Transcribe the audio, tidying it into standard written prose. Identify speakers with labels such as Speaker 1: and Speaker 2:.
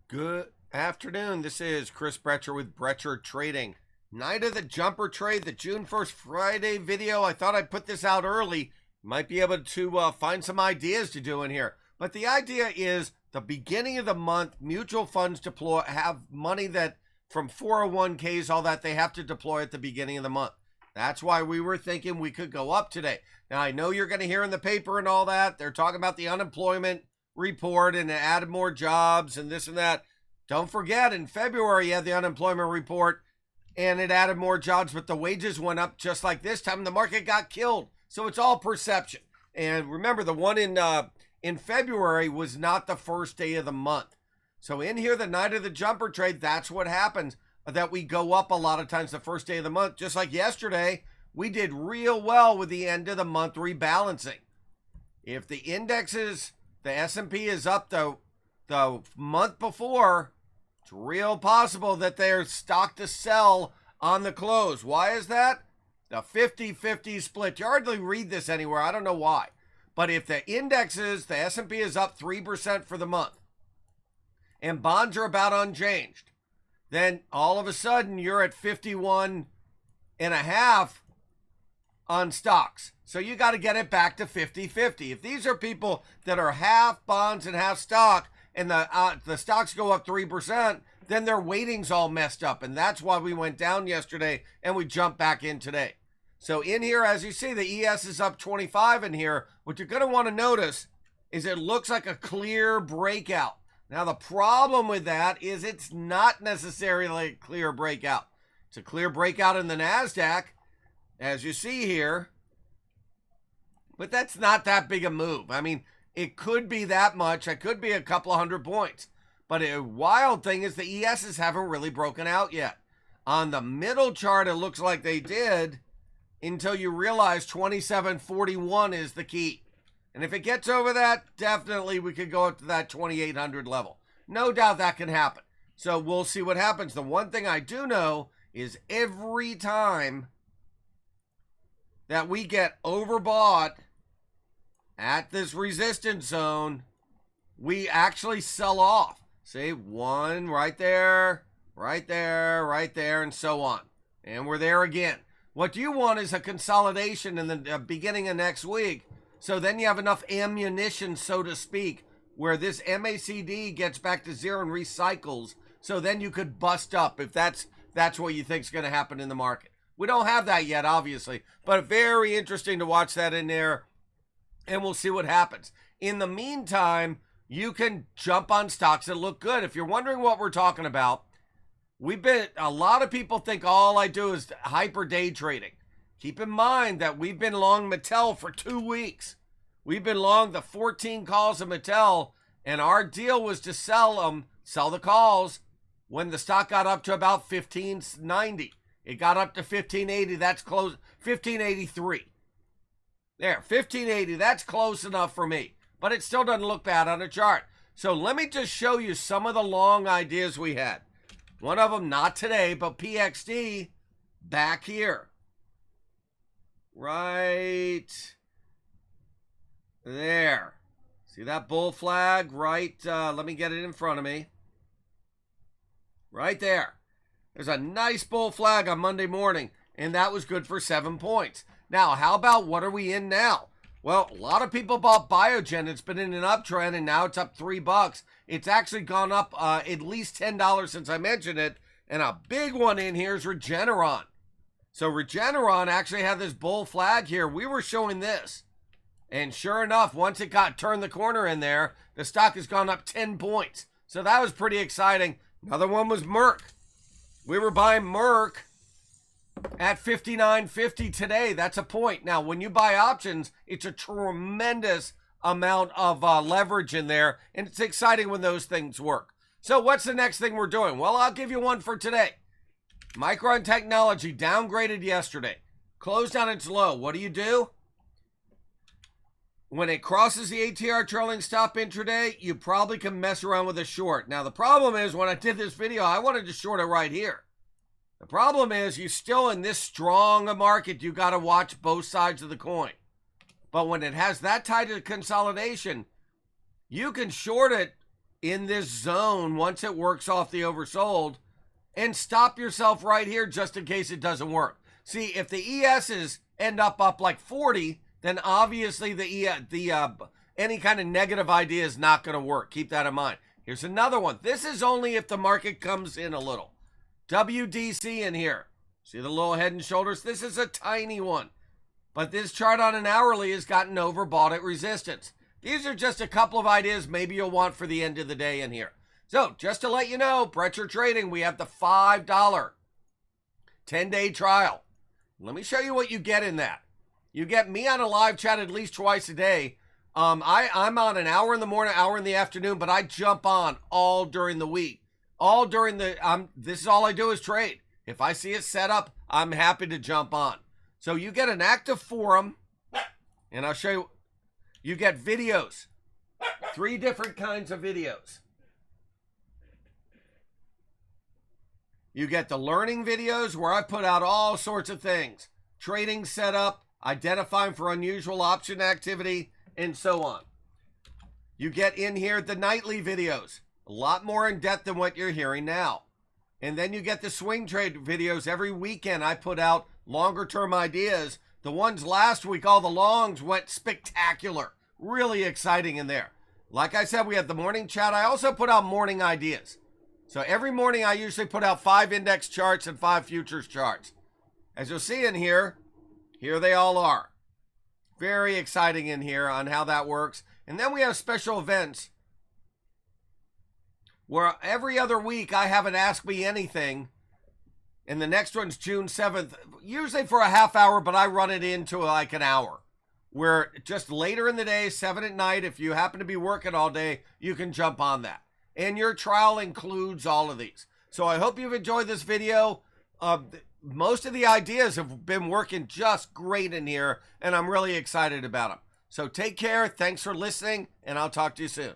Speaker 1: Good afternoon. This is Chris Brecher with Brecher Trading. Night of the jumper trade, the June 1st Friday video. I thought I'd put this out early. Might be able to find some ideas to do in here. But the idea is the beginning of the month, mutual funds have money that from 401ks, all that, they have to deploy at the beginning of the month. That's why we were thinking we could go up today. Now, I know you're going to hear in the paper and all that, they're talking about the unemployment report and it added more jobs and this and that. Don't forget, in February, you had the unemployment report and it added more jobs, but the wages went up just like this time. The market got killed. So it's all perception. And remember, the one in February was not the first day of the month. So in here, the night of the jumper trade, that's what happens, that we go up a lot of times the first day of the month. Just like yesterday, we did real well with the end of the month rebalancing. If the indexes, the S&P is up the month before, it's real possible that they're stock to sell on the close. Why is that? The 50-50 split. You hardly read this anywhere. I don't know why. But if the indexes, the S&P is up 3% for the month, and bonds are about unchanged, then all of a sudden you're at 51.5 on stocks. So you got to get it back to 50-50. If these are people that are half bonds and half stock, and the stocks go up 3%, then their weighting's all messed up. And that's why we went down yesterday and we jumped back in today. So in here, as you see, the ES is up 25 in here. What you're going to want to notice is it looks like a clear breakout. Now, the problem with that is it's not necessarily a clear breakout. It's a clear breakout in the NASDAQ, as you see here. But that's not that big a move. I mean, it could be that much. It could be a couple of hundred points. But a wild thing is the ESs haven't really broken out yet. On the middle chart, it looks like they did until you realize 2741 is the key. And if it gets over that, definitely we could go up to that 2800 level. No doubt that can happen. So we'll see what happens. The one thing I do know is every time that we get overbought at this resistance zone, we actually sell off. See, one right there, right there, right there, and so on. And we're there again. What you want is a consolidation in the beginning of next week. So then you have enough ammunition, so to speak, where this MACD gets back to zero and recycles. So then you could bust up if that's what you think is going to happen in the market. We don't have that yet, obviously, but very interesting to watch that in there, and we'll see what happens. In the meantime, you can jump on stocks that look good. If you're wondering what we're talking about, a lot of people think all I do is hyper day trading. Keep in mind that we've been long Mattel for 2 weeks. We've been long the 14 calls of Mattel, and our deal was to sell the calls when the stock got up to about 1590. It got up to 1580. That's close. 1583. There, 1580. That's close enough for me. But it still doesn't look bad on a chart. So let me just show you some of the long ideas we had. One of them, not today, but PXD back here. Right there. See that bull flag? Right, let me get it in front of me. Right there. There's a nice bull flag on Monday morning, and that was good for 7 points. Now, how about what are we in now? Well, a lot of people bought Biogen. It's been in an uptrend, and now it's up $3. It's actually gone up at least $10 since I mentioned it. And a big one in here is Regeneron. So Regeneron actually had this bull flag here. We were showing this. And sure enough, once it turned the corner in there, the stock has gone up 10 points. So that was pretty exciting. Another one was Merck. We were buying Merck at $59.50 today. That's a point. Now, when you buy options, it's a tremendous amount of leverage in there, and it's exciting when those things work. So what's the next thing we're doing? Well, I'll give you one for today. Micron Technology downgraded yesterday. Closed on its low. What do? When it crosses the ATR trailing stop intraday, you probably can mess around with a short. Now, the problem is when I did this video, I wanted to short it right here. The problem is you still in this strong a market, you got to watch both sides of the coin. But when it has that tight of consolidation, you can short it in this zone once it works off the oversold, and stop yourself right here just in case it doesn't work. See, if the ESs end up like 40, then obviously any kind of negative idea is not going to work. Keep that in mind. Here's another one. This is only if the market comes in a little. WDC in here. See the little head and shoulders? This is a tiny one. But this chart on an hourly has gotten overbought at resistance. These are just a couple of ideas maybe you'll want for the end of the day in here. So, just to let you know, Brecher Trading, we have the $5 10-day trial. Let me show you what you get in that. You get me on a live chat at least twice a day. I'm on an hour in the morning, hour in the afternoon, but I jump on all during the week. All during this is all I do is trade. If I see it set up, I'm happy to jump on. So you get an active forum, and I'll show you. You get videos, 3 different kinds of videos. You get the learning videos where I put out all sorts of things. Trading setup, identifying for unusual option activity, and so on. You get in here the nightly videos, a lot more in depth than what you're hearing now. And then you get the swing trade videos every weekend. I put out longer term ideas. The ones last week, all the longs went spectacular. Really exciting in there. Like I said, we have the morning chat. I also put out morning ideas. So every morning I usually put out 5 index charts and 5 futures charts. As you'll see in here, here they all are. Very exciting in here on how that works. And then we have special events where every other week I have an Ask Me Anything. And the next one's June 7th, usually for a half hour, but I run it into like an hour. Where just later in the day, 7 at night, if you happen to be working all day, you can jump on that. And your trial includes all of these. So I hope you've enjoyed this video. Most of the ideas have been working just great in here, and I'm really excited about them. So take care. Thanks for listening, and I'll talk to you soon.